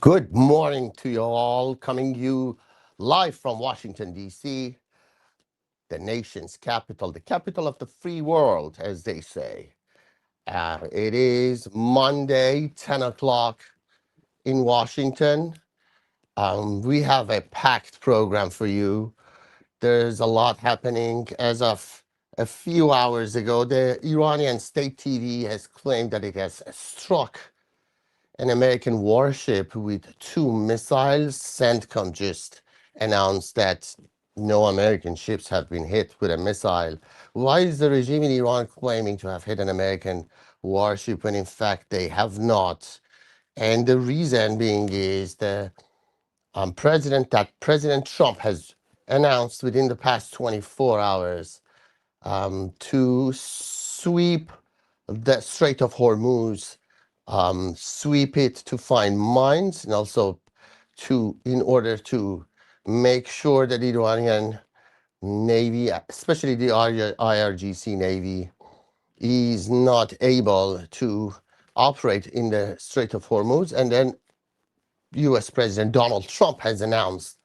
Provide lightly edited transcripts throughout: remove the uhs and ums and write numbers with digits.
Good morning to you all, coming you live from Washington, D.C., the nation's capital, the capital of the free world, as they say. It is Monday, 10 o'clock in Washington. We have a packed program for you. There's a lot happening. As of a few hours ago, the Iranian state TV has claimed that it has struck an American warship with two missiles. CENTCOM just announced that no American ships have been hit with a missile. Why is the regime in Iran claiming to have hit an American warship when in fact they have not? And the reason being is the President Trump has announced within the past 24 hours to sweep the Strait of Hormuz, sweep it to find mines, and also in order to make sure that the Iranian Navy, especially the IRGC Navy, is not able to operate in the Strait of Hormuz. And then US President Donald Trump has announced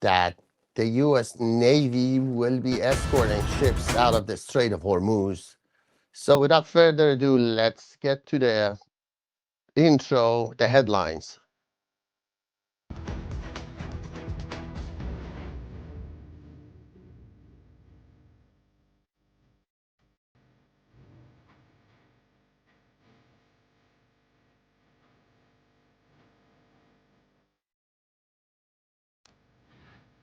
that the US Navy will be escorting ships out of the Strait of Hormuz. So without further ado, let's get to the intro, the headlines.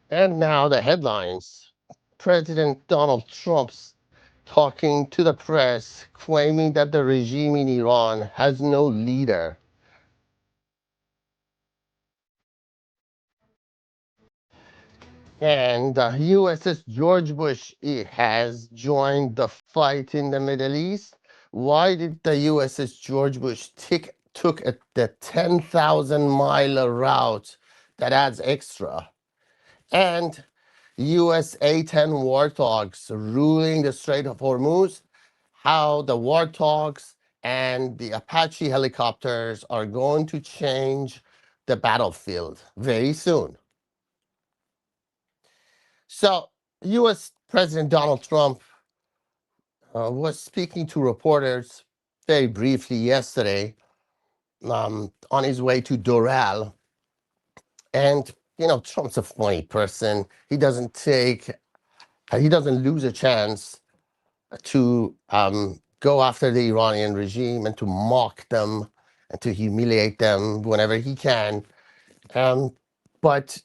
And now the headlines. President Donald Trump's talking to the press, claiming that the regime in Iran has no leader. And the USS George Bush has joined the fight in the Middle East. Why did the USS George Bush took the 10,000-mile route that adds extra? And US A-10 Warthogs ruling the Strait of Hormuz, how the Warthogs and the Apache helicopters are going to change the battlefield very soon. So, US President Donald Trump was speaking to reporters very briefly yesterday on his way to Doral. And, Trump's a funny person. He doesn't lose a chance to go after the Iranian regime and to mock them and to humiliate them whenever he can. But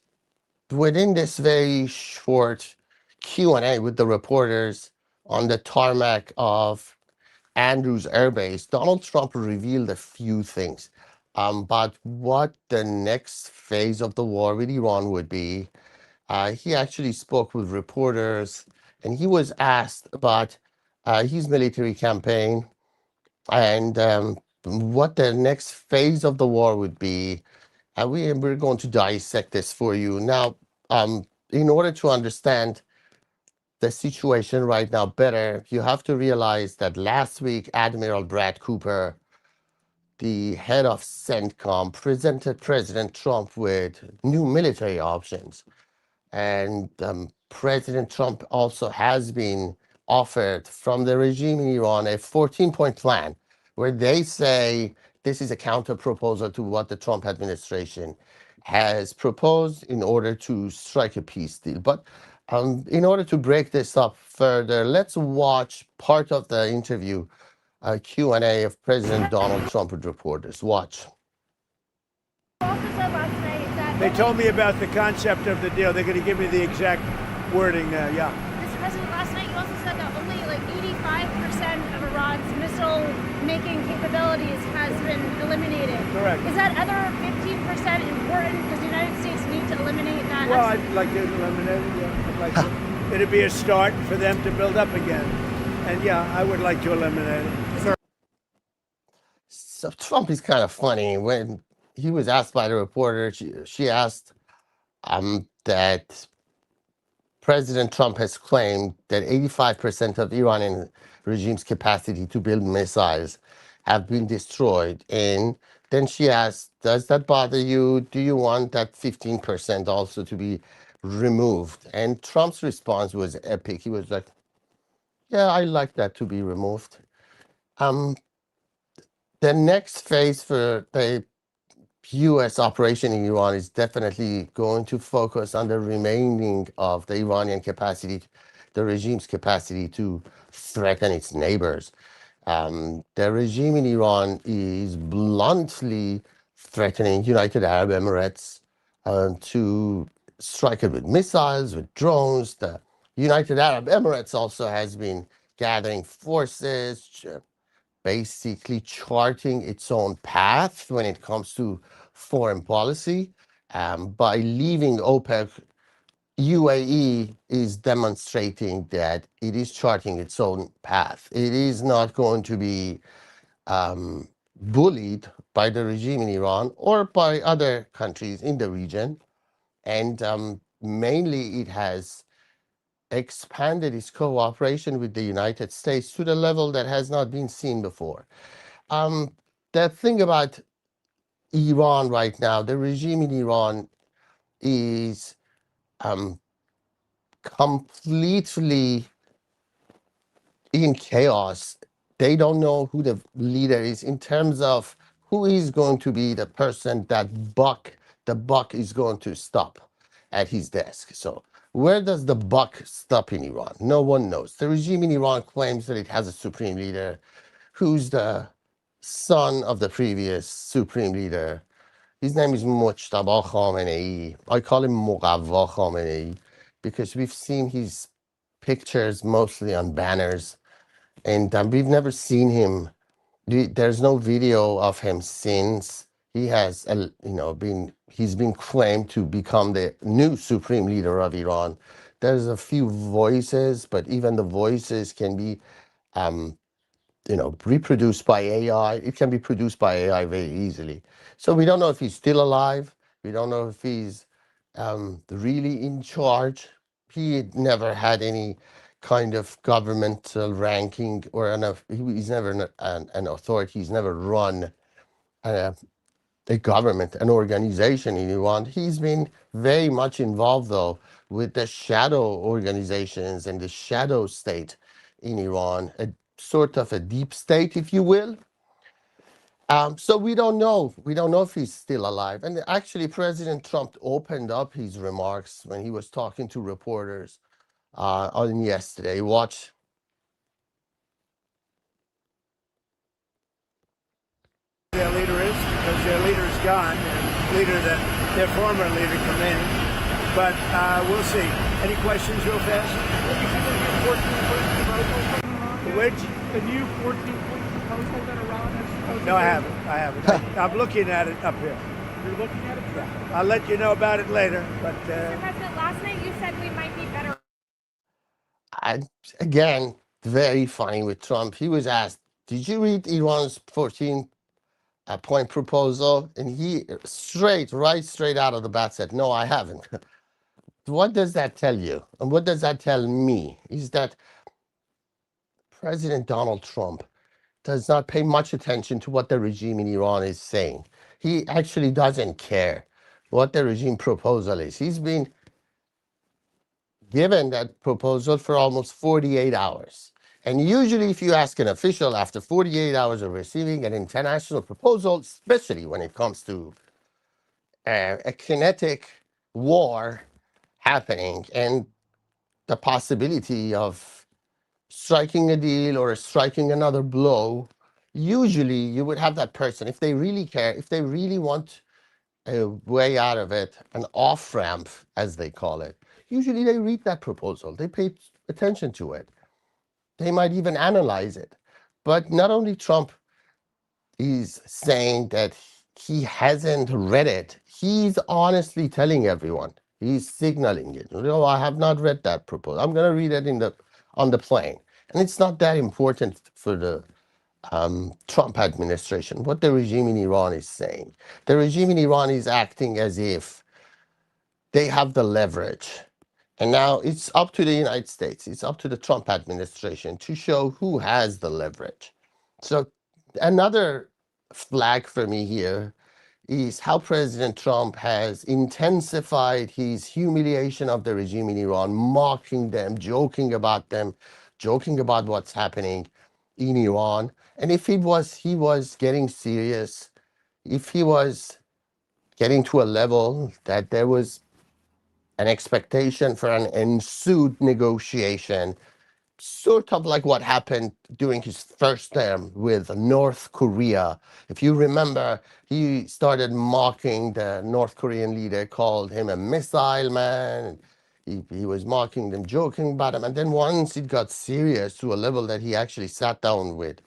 within this very short Q&A with the reporters on the tarmac of Andrews Air Base, Donald Trump revealed a few things about what the next phase of the war with Iran would be. He actually spoke with reporters, and he was asked about his military campaign and what the next phase of the war would be. We're going to dissect this for you. Now, in order to understand the situation right now better, you have to realize that last week, Admiral Brad Cooper, the head of CENTCOM, presented President Trump with new military options. And President Trump also has been offered from the regime in Iran a 14-point plan where they say this is a counter proposal to what the Trump administration has proposed in order to strike a peace deal. But in order to break this up further, let's watch part of the interview, Q&A of President Donald Trump with reporters. Watch. They told me about the concept of the deal. They're going to give me the exact wording. Yeah. Mr. President, last night you also said that only like 85% of Iran's missile-making capabilities has been eliminated. Correct. Is that other 15% important? Does the United States need to eliminate that? Well, I'd like to eliminate it. Yeah. I'd like to. It'd be a start for them to build up again. And yeah, I would like to eliminate it. So Trump is kind of funny. When he was asked by the reporter, she asked that President Trump has claimed that 85% of Iranian regime's capacity to build missiles have been destroyed. And then she asked, does that bother you? Do you want that 15% also to be removed? And Trump's response was epic. He was like, yeah, I like that to be removed. Um, the next phase for the US operation in Iran is definitely going to focus on the remaining of the Iranian capacity, the regime's capacity to threaten its neighbors. The regime in Iran is bluntly threatening United Arab Emirates to strike it with missiles, with drones. The United Arab Emirates also has been gathering forces, basically charting its own path when it comes to foreign policy. By leaving OPEC, UAE is demonstrating that it is charting its own path. It is not going to be bullied by the regime in Iran or by other countries in the region. And mainly it has expanded its cooperation with the United States to the level that has not been seen before. Um, the thing about Iran right now, the regime in Iran is um, completely in chaos. They don't know who the leader is in terms of who is going to be the person that the buck is going to stop at his desk. So where does the buck stop in Iran? No one knows. The regime in Iran claims that it has a supreme leader who's the son of the previous supreme leader. His name is Mojtaba Khamenei. I call him Muqawwa Khamenei because we've seen his pictures mostly on banners, and we've never seen him. There's no video of him since he has, he's been claimed to become the new supreme leader of Iran. There's a few voices, but even the voices can be um, reproduced by AI. It can be produced by AI very easily. So we don't know if he's still alive. We don't know if he's really in charge. He never had any kind of governmental ranking or he's never an authority. He's never run a, a government, an organization in Iran. He's been very much involved, though, with the shadow organizations and the shadow state in Iran, a sort of a deep state, if you will. So we don't know. We don't know if he's still alive. And actually, President Trump opened up his remarks when he was talking to reporters on yesterday. Watch. Their leader is, because their leader's gone, and their former leader come in. But we'll see. Any questions real fast? Which? The new 14-point proposal that Iran has proposed? No, I haven't. I'm looking at it up here. You're looking at it? Yeah. I'll let you know about it later. But Mr. President, last night you said we might be better. Again, very funny with Trump. He was asked, did you read Iran's 14-point proposal? And he right straight out of the bat said, no, I haven't. What does that tell you? And what does that tell me? Is that President Donald Trump does not pay much attention to what the regime in Iran is saying. He actually doesn't care what the regime proposal is. He's been given that proposal for almost 48 hours. And usually, if you ask an official after 48 hours of receiving an international proposal, especially when it comes to a kinetic war happening and the possibility of striking a deal or striking another blow, usually you would have that person, if they really care, if they really want a way out of it, an off ramp, as they call it, usually they read that proposal, they pay attention to it, they might even analyze it. But not only Trump is saying that he hasn't read it, he's honestly telling everyone, he's signaling it. I have not read that proposal. I'm going to read it on the plane. And it's not that important for the Trump administration, what the regime in Iran is saying. The regime in Iran is acting as if they have the leverage. And now it's up to the United States, it's up to the Trump administration to show who has the leverage. So Another flag for me here is how President Trump has intensified his humiliation of the regime in Iran, mocking them, joking about what's happening in Iran. And if he was getting serious, if he was getting to a level that there was an expectation for an ensued negotiation, sort of like what happened during his first term with North Korea. If you remember, he started mocking the North Korean leader, called him a missile man. He was mocking them, joking about him. And then once it got serious to a level that he actually sat down with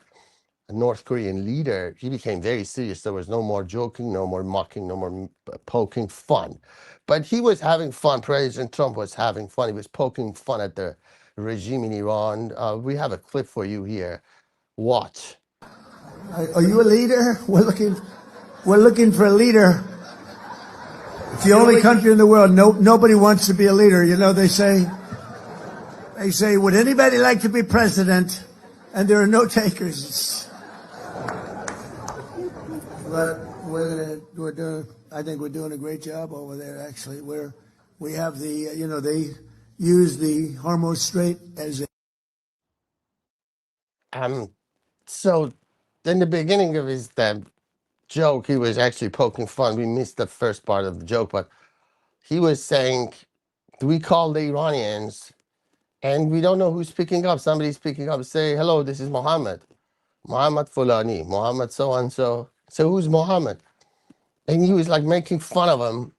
a North Korean leader, he became very serious. There was no more joking, no more mocking, no more poking fun. But he was having fun. President Trump was having fun. He was poking fun at the regime in Iran. We have a clip for you here. Watch. Are you a leader? We're looking for a leader. It's the only country in the world. Nobody wants to be a leader. You know, they say, would anybody like to be president? And there are no takers. But I think we're doing a great job over there. Actually, we have the, they use the Hormuz Strait as a. So in the beginning of his joke, he was actually poking fun. We missed the first part of the joke, but he was saying, we call the Iranians, and we don't know who's picking up. Somebody's picking up, say, hello, this is Mohammed Fulani, Mohammed so-and-so. So who's Mohammed? And he was like making fun of him.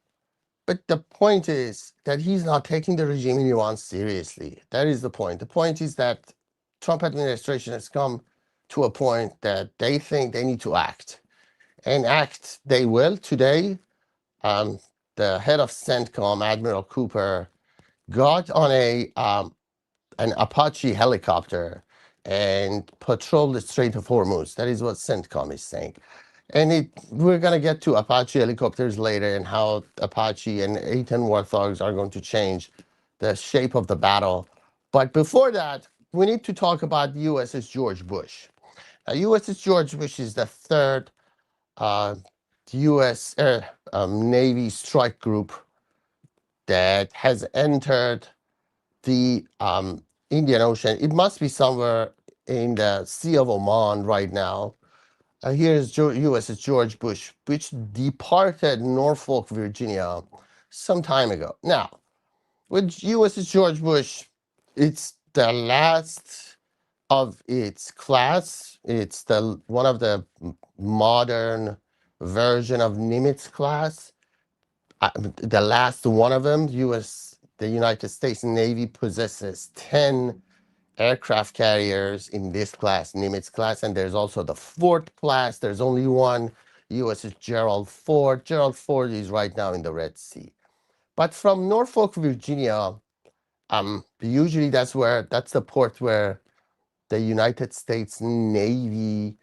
But the point is that he's not taking the regime in Iran seriously. That is the point. The point is that Trump administration has come to a point that they think they need to act. And act they will. Today, the head of CENTCOM, Admiral Cooper, got on an Apache helicopter and patrolled the Strait of Hormuz. That is what CENTCOM is saying. And we're going to get to Apache helicopters later and how Apache and A-10 Warthogs are going to change the shape of the battle. But before that, we need to talk about USS George Bush. USS George Bush is the third U.S. Navy strike group that has entered the Indian Ocean. It must be somewhere in the Sea of Oman right now. Here's USS George Bush, which departed Norfolk, Virginia some time ago. Now, with USS George Bush, it's the last of its class. It's one of the modern version of Nimitz class. The last one of them, the United States Navy possesses 10 aircraft carriers in this class, Nimitz class, and there's also the fourth class. There's only one, USS Gerald Ford. Gerald Ford is right now in the Red Sea. But from Norfolk, Virginia, usually that's the port where the United States Navy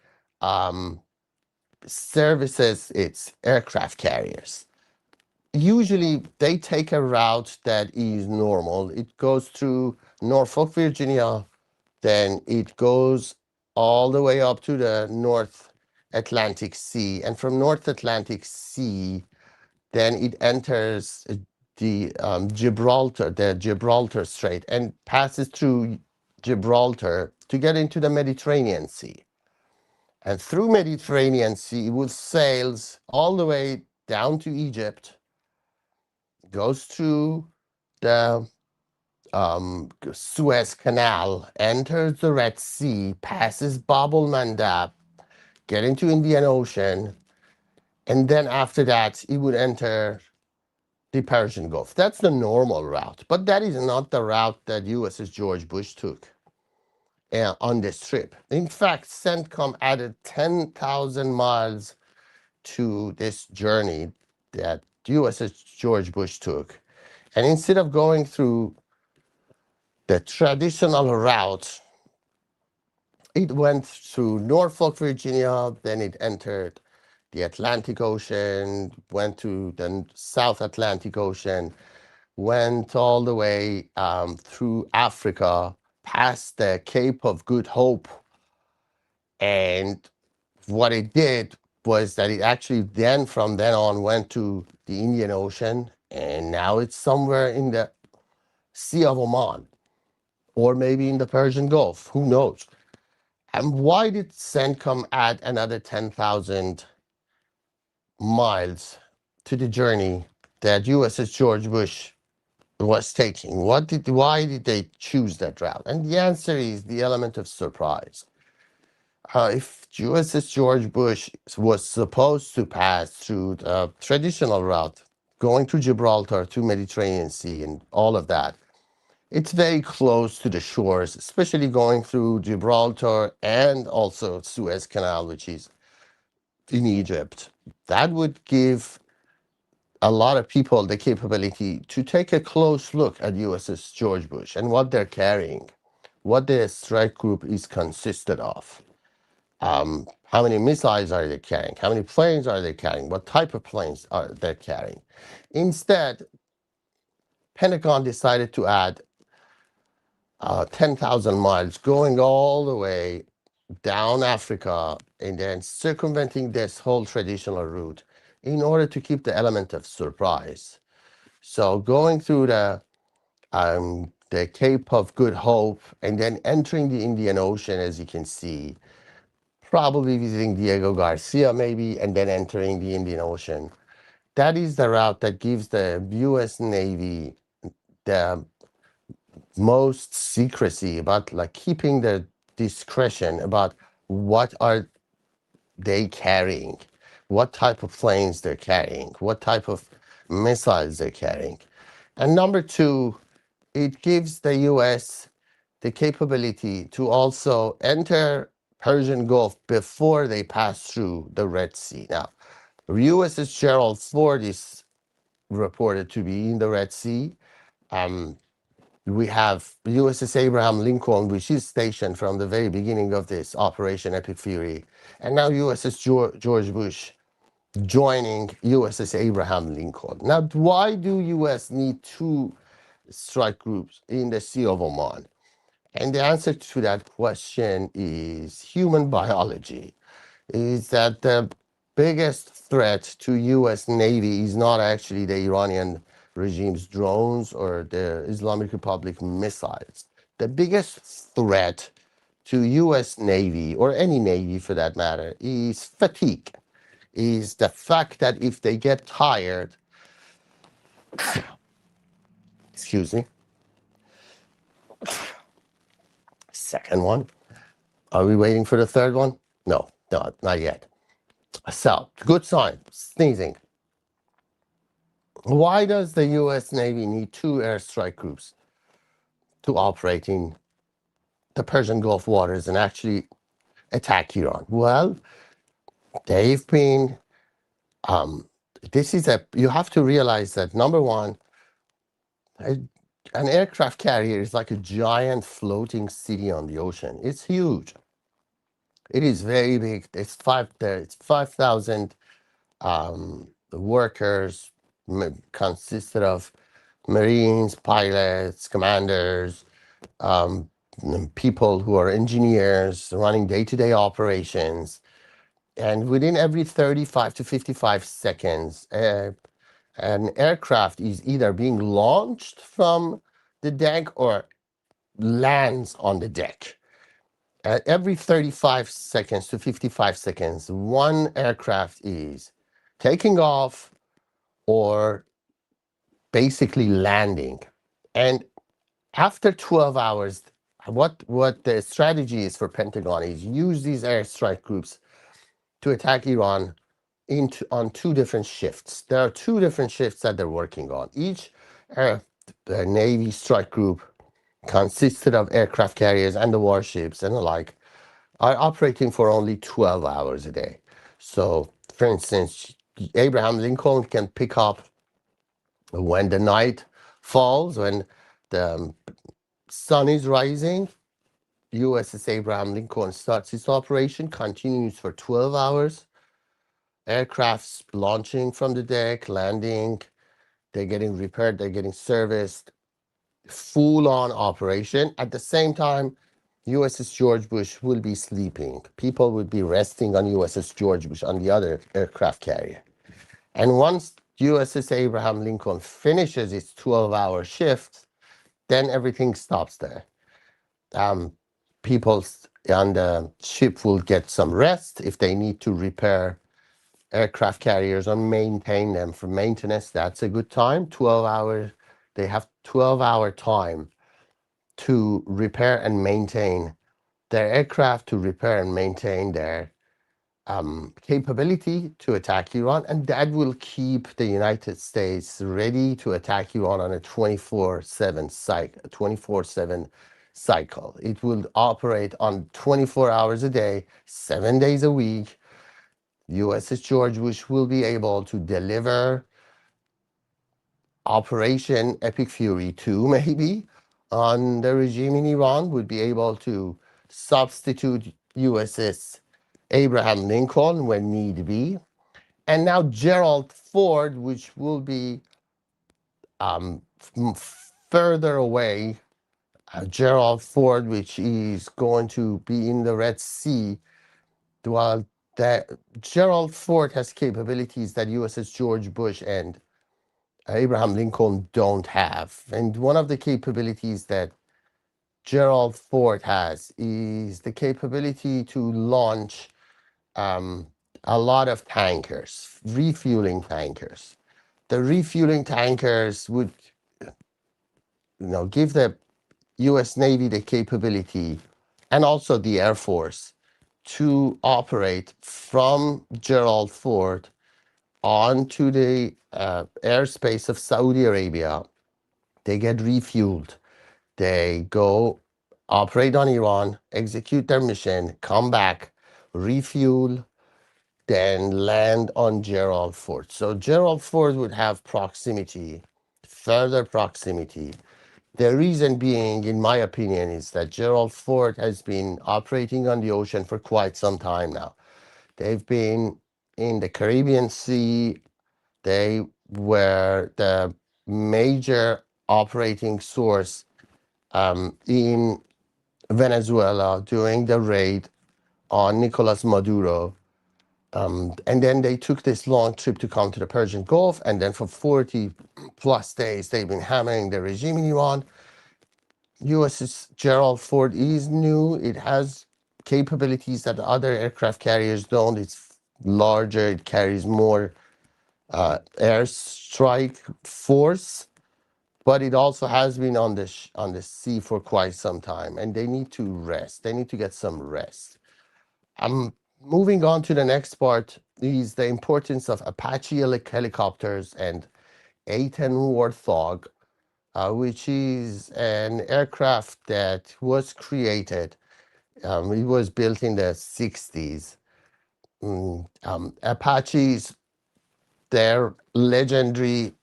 services its aircraft carriers. Usually they take a route that is normal. It goes through Norfolk, Virginia, then it goes all the way up to the North Atlantic Sea. And from North Atlantic Sea, then it enters the Gibraltar Strait and passes through Gibraltar to get into the Mediterranean Sea. And through Mediterranean Sea, it will sails all the way down to Egypt, goes through the Suez Canal, enters the Red Sea, passes Bab el-Mandab, get into Indian Ocean, and then after that, it would enter the Persian Gulf. That's the normal route, but that is not the route that USS George Bush took on this trip. In fact, CENTCOM added 10,000 miles to this journey that USS George Bush took. And instead of going through the traditional route, it went through Norfolk, Virginia, then it entered the Atlantic Ocean, went to the South Atlantic Ocean, went all the way through Africa, past the Cape of Good Hope, and what it did was that it actually then from then on went to the Indian Ocean, and now it's somewhere in the Sea of Oman, or maybe in the Persian Gulf, who knows. And why did CENTCOM add another 10,000 miles to the journey that USS George Bush was taking? Why did they choose that route? And the answer is the element of surprise. If USS George Bush was supposed to pass through the traditional route, going through Gibraltar to Mediterranean Sea and all of that, it's very close to the shores, especially going through Gibraltar and also Suez Canal, which is in Egypt. That would give a lot of people the capability to take a close look at USS George Bush and what they're carrying, what the strike group is consisted of. How many missiles are they carrying? How many planes are they carrying? What type of planes are they carrying? Instead, Pentagon decided to add 10,000 miles going all the way down Africa and then circumventing this whole traditional route in order to keep the element of surprise. So going through the Cape of Good Hope and then entering the Indian Ocean, as you can see, probably visiting Diego Garcia maybe, and then entering the Indian Ocean. That is the route that gives the US Navy the most secrecy about like keeping the discretion about what are they carrying, what type of planes they're carrying, what type of missiles they're carrying. And number two, it gives the US the capability to also enter Persian Gulf before they pass through the Red Sea. Now, USS Gerald Ford is reported to be in the Red Sea. We have USS Abraham Lincoln, which is stationed from the very beginning of this Operation Epic Fury, and now USS George Bush joining USS Abraham Lincoln. Now, why do US need two strike groups in the Sea of Oman? And the answer to that question is human biology. Is that the biggest threat to US Navy is not actually the Iranian regime's drones or the Islamic Republic missiles. The biggest threat to US Navy, or any Navy for that matter, is fatigue. Is the fact that if they get tired, excuse me, second one. Are we waiting for the third one? No, not yet. So, good sign, sneezing. Why does the US Navy need two airstrike groups to operate in the Persian Gulf waters and actually attack Iran? Well, they've been, you have to realize that number one, an aircraft carrier is like a giant floating city on the ocean. It's huge. It is very big. It's 5,000 workers, consisted of Marines, pilots, commanders, people who are engineers running day-to-day operations. And within every 35 to 55 seconds, an aircraft is either being launched from the deck or lands on the deck. Every 35 seconds to 55 seconds, one aircraft is taking off or basically landing. And after 12 hours, what the strategy is for Pentagon is use these airstrike groups to attack Iran on two different shifts. There are two different shifts that they're working on. Each Navy strike group consisted of aircraft carriers and the warships and the like, are operating for only 12 hours a day. So, for instance, Abraham Lincoln can pick up when the night falls, when the sun is rising. USS Abraham Lincoln starts its operation, continues for 12 hours. Aircrafts launching from the deck, landing, they're getting repaired, they're getting serviced, full-on operation. At the same time, USS George Bush will be sleeping. People would be resting on USS George Bush, on the other aircraft carrier. And once USS Abraham Lincoln finishes its 12-hour shift, then everything stops there. People on the ship will get some rest. If they need to repair aircraft carriers or maintain them for maintenance, that's a good time. 12 hours, they have 12-hour time to repair and maintain their aircraft, to repair and maintain their capability to attack Iran, and that will keep the United States ready to attack Iran on a 24/7 cycle. 24/7 cycle. It will operate on 24 hours a day, 7 days a week. USS George Bush will be able to deliver Operation Epic Fury 2, maybe, on the regime in Iran, would be able to substitute USS Abraham Lincoln when need be. And now Gerald Ford, which will be further away, Gerald Ford, which is going to be in the Red Sea, while that Gerald Ford has capabilities that USS George Bush and Abraham Lincoln don't have. And one of the capabilities that Gerald Ford has is the capability to launch a lot of tankers, refueling tankers. The refueling tankers would, give the U.S. Navy the capability, and also the Air Force, to operate from Gerald Ford onto the airspace of Saudi Arabia. They get refueled. They go operate on Iran, execute their mission, come back, refuel, then land on Gerald Ford. So Gerald Ford would have proximity, further proximity. The reason being, in my opinion, is that Gerald Ford has been operating on the ocean for quite some time now. They've been in the Caribbean Sea. They were the major operating source in Venezuela during the raid on Nicolas Maduro. And then they took this long trip to come to the Persian Gulf, and then for 40 plus days, they've been hammering the regime in Iran. USS Gerald Ford is new. It has capabilities that other aircraft carriers don't. It's larger. It carries more airstrike force, but it also has been on the sea for quite some time, and they need to rest. They need to get some rest. Moving on to the next part is the importance of Apache helicopters and A-10 Warthog, which is an aircraft that was created. It was built in the 60s. Apaches, their legendary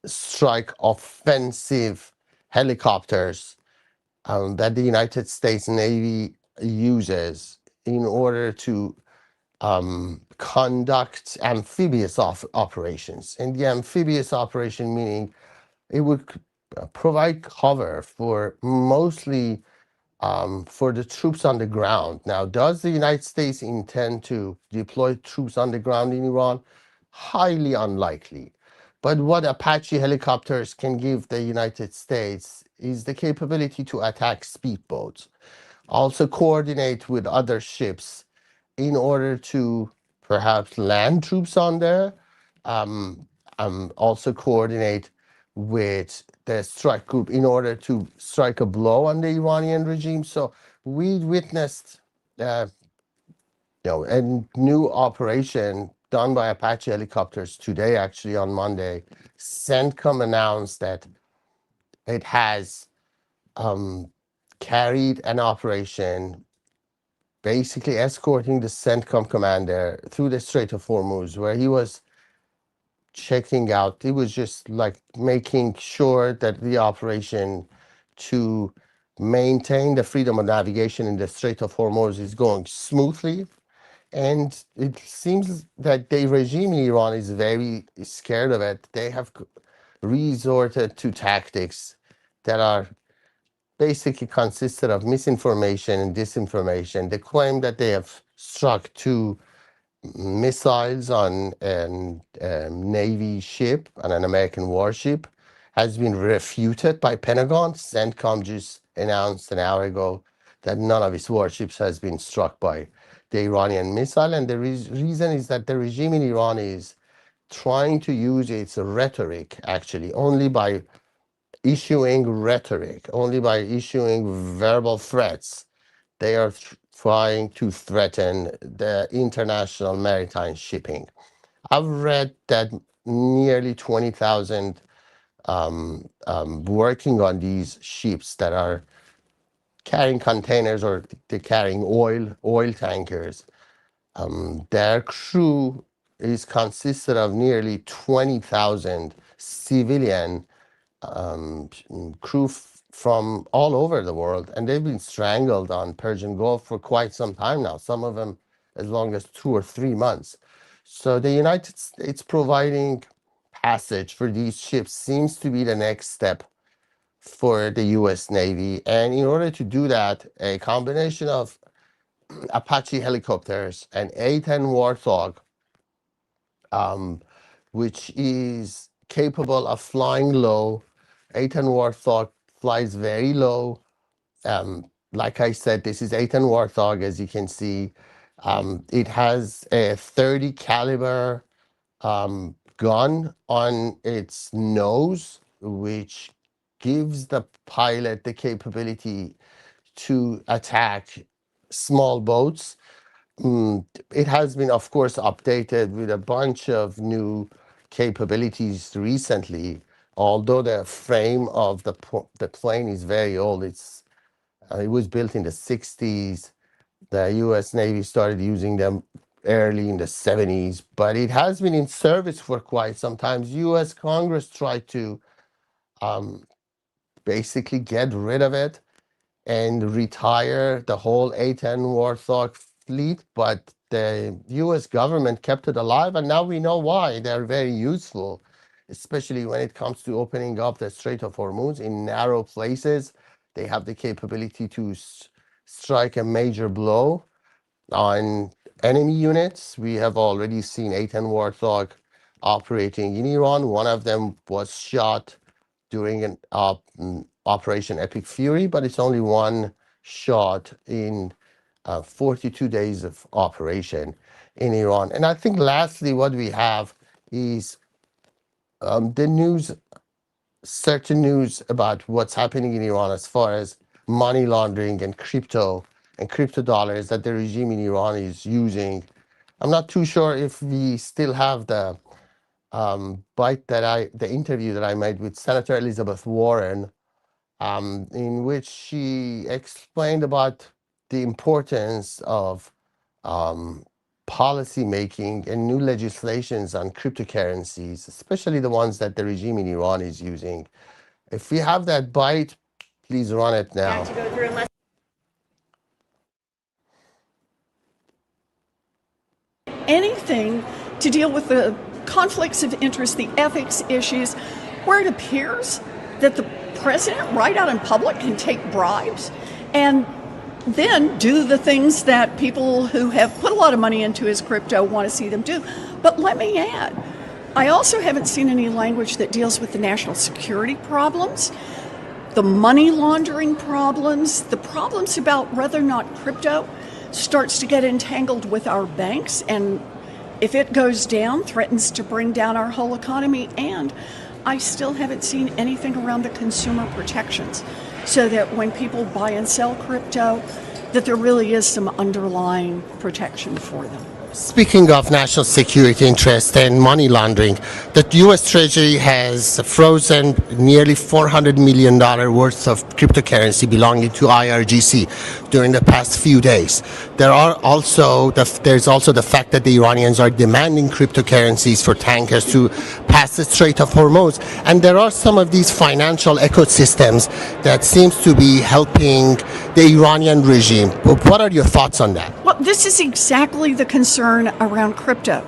strike offensive helicopters that the United States Navy uses in order to conduct amphibious operations. And the amphibious operation meaning it would provide cover for mostly for the troops on the ground. Now, does the United States intend to deploy troops on the ground in Iran? Highly unlikely. But what Apache helicopters can give the United States is the capability to attack speedboats, also coordinate with other ships in order to perhaps land troops on there, also coordinate with the strike group in order to strike a blow on the Iranian regime. So we witnessed a new operation done by Apache helicopters today, actually on Monday. CENTCOM announced that it has carried an operation basically escorting the CENTCOM commander through the Strait of Hormuz, where he was checking out. He was just like making sure that the operation to maintain the freedom of navigation in the Strait of Hormuz is going smoothly. And it seems that the regime in Iran is very scared of it. They have resorted to tactics that are basically consisted of misinformation and disinformation. They claim that they have struck 2 missiles on a Navy ship and an American warship, has been refuted by Pentagon. CENTCOM just announced an hour ago that none of its warships has been struck by the Iranian missile. And the reason is that the regime in Iran is trying to use its rhetoric, actually, only by issuing rhetoric, only by issuing verbal threats. They are trying to threaten the international maritime shipping. I've read that nearly 20,000 working on these ships that are carrying containers or they're carrying oil tankers. Their crew is consisted of nearly 20,000 civilian crew from all over the world, and they've been strangled on Persian Gulf for quite some time now, some of them as long as 2 or 3 months. So the United States providing passage for these ships seems to be the next step for the US Navy. And in order to do that, a combination of Apache helicopters and A-10 Warthog, which is capable of flying low. A-10 Warthog flies very low. Like I said, this is A-10 Warthog, as you can see. It has a 30 caliber gun on its nose, which gives the pilot the capability to attack small boats. It has been, of course, updated with a bunch of new capabilities recently. Although the frame of the plane is very old, it was built in the 60s. The U.S. Navy started using them early in the 70s, but it has been in service for quite some time. U.S. Congress tried to basically get rid of it and retire the whole A-10 Warthog fleet, but the U.S. government kept it alive, and now we know why. They're very useful, especially when it comes to opening up the Strait of Hormuz in narrow places. They have the capability to strike a major blow on enemy units. We have already seen A-10 Warthog operating in Iran. One of them was shot during an Operation Epic Fury, but it's only one shot in 42 days of operation in Iran. And I think lastly, what we have is the news, certain news about what's happening in Iran as far as money laundering and crypto dollars that the regime in Iran is using. I'm not too sure if we still have the the interview that I made with Senator Elizabeth Warren, in which she explained about the importance of policy making and new legislations on cryptocurrencies, especially the ones that the regime in Iran is using. If we have that bite, please run it now. Anything to deal with the conflicts of interest, the ethics issues, where it appears that the president, right out in public, can take bribes and then do the things that people who have put a lot of money into his crypto want to see them do. But let me add, I also haven't seen any language that deals with the national security problems, the money laundering problems, the problems about whether or not crypto starts to get entangled with our banks, and if it goes down, threatens to bring down our whole economy. And I still haven't seen anything around the consumer protections, so that when people buy and sell crypto, that there really is some underlying protection for them. Speaking of national security interest and money laundering, the U.S. Treasury has frozen nearly $400 million worth of cryptocurrency belonging to IRGC during the past few days. There's also the fact that the Iranians are demanding cryptocurrencies for tankers to pass the Strait of Hormuz. And there are some of these financial ecosystems that seems to be helping the Iranian regime. What are your thoughts on that? Well, this is exactly the concern around crypto,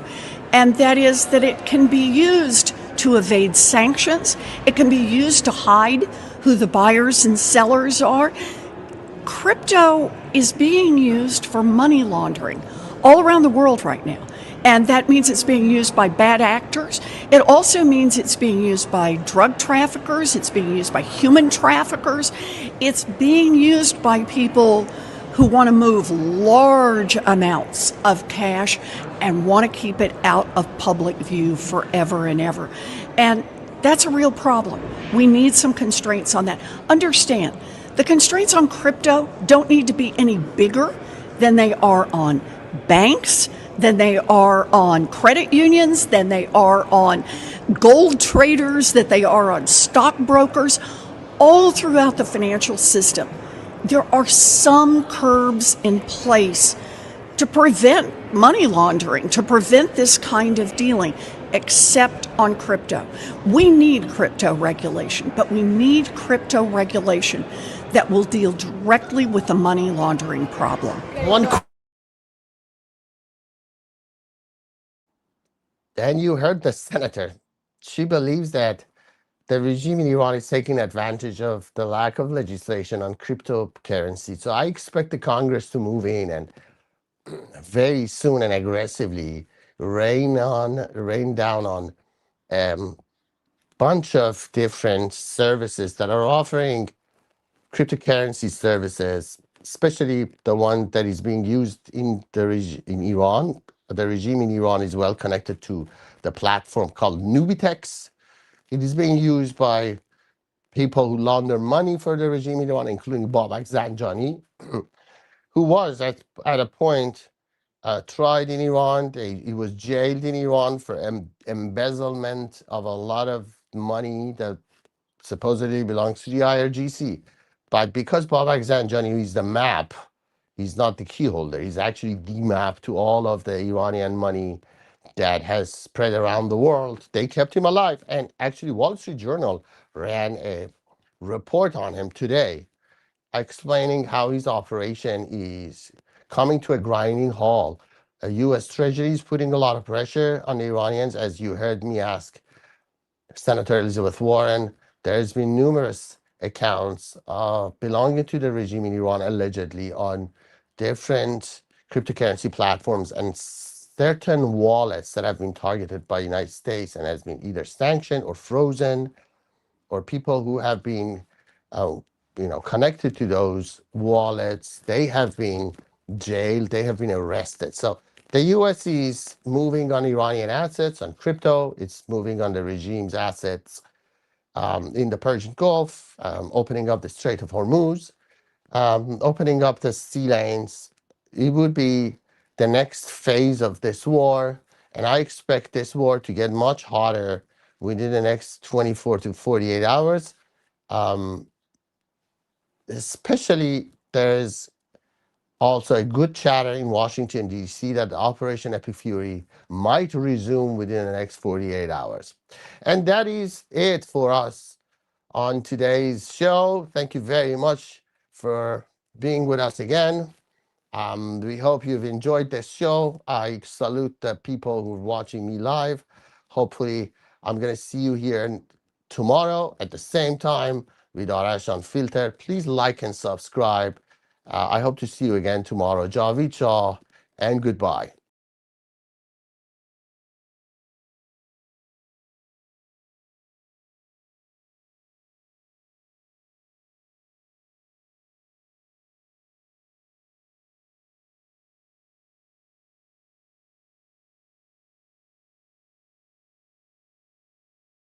and that is that it can be used to evade sanctions. It can be used to hide who the buyers and sellers are. Crypto is being used for money laundering all around the world right now. And that means it's being used by bad actors. It also means it's being used by drug traffickers. It's being used by human traffickers. It's being used by people who want to move large amounts of cash and want to keep it out of public view forever and ever. And that's a real problem. We need some constraints on that. Understand, the constraints on crypto don't need to be any bigger than they are on banks, than they are on credit unions, than they are on gold traders, that they are on stockbrokers, all throughout the financial system. There are some curbs in place to prevent money laundering, to prevent this kind of dealing, except on crypto. We need crypto regulation, but we need crypto regulation that will deal directly with the money laundering problem. And you heard the senator. She believes that the regime in Iran is taking advantage of the lack of legislation on cryptocurrency. So I expect the Congress to move in and very soon and aggressively rain down on bunch of different services that are offering cryptocurrency services, especially the one that is being used in in Iran. The regime in Iran is well connected to the platform called Nimitz. It is being used by people who launder money for the regime in Iran, including Babak Zanjani, who was at a point tried in Iran. He was jailed in Iran for embezzlement of a lot of money that supposedly belongs to the IRGC. But because Babak Zanjani is the map, he's not the key holder. He's actually the map to all of the Iranian money that has spread around the world. They kept him alive. And actually, Wall Street Journal ran a report on him today, explaining how his operation is coming to a grinding halt. U.S. Treasury is putting a lot of pressure on the Iranians, as you heard me ask Senator Elizabeth Warren. There's been numerous accounts belonging to the regime in Iran, allegedly, on different cryptocurrency platforms and certain wallets that have been targeted by the United States and has been either sanctioned or frozen, or people who have been connected to those wallets, they have been jailed, they have been arrested. So the U.S. is moving on Iranian assets, on crypto. It's moving on the regime's assets in the Persian Gulf, opening up the Strait of Hormuz, opening up the sea lanes. It would be the next phase of this war. And I expect this war to get much hotter within the next 24 to 48 hours. Especially, there's also a good chatter in Washington, D.C. that Operation Epic Fury might resume within the next 48 hours. And that is it for us on today's show. Thank you very much for being with us again. We hope you've enjoyed this show. I salute the people who are watching me live. Hopefully, I'm going to see you here tomorrow at the same time with Arash Unfiltered. Please like and subscribe. I hope to see you again tomorrow. Javid Shah, and goodbye.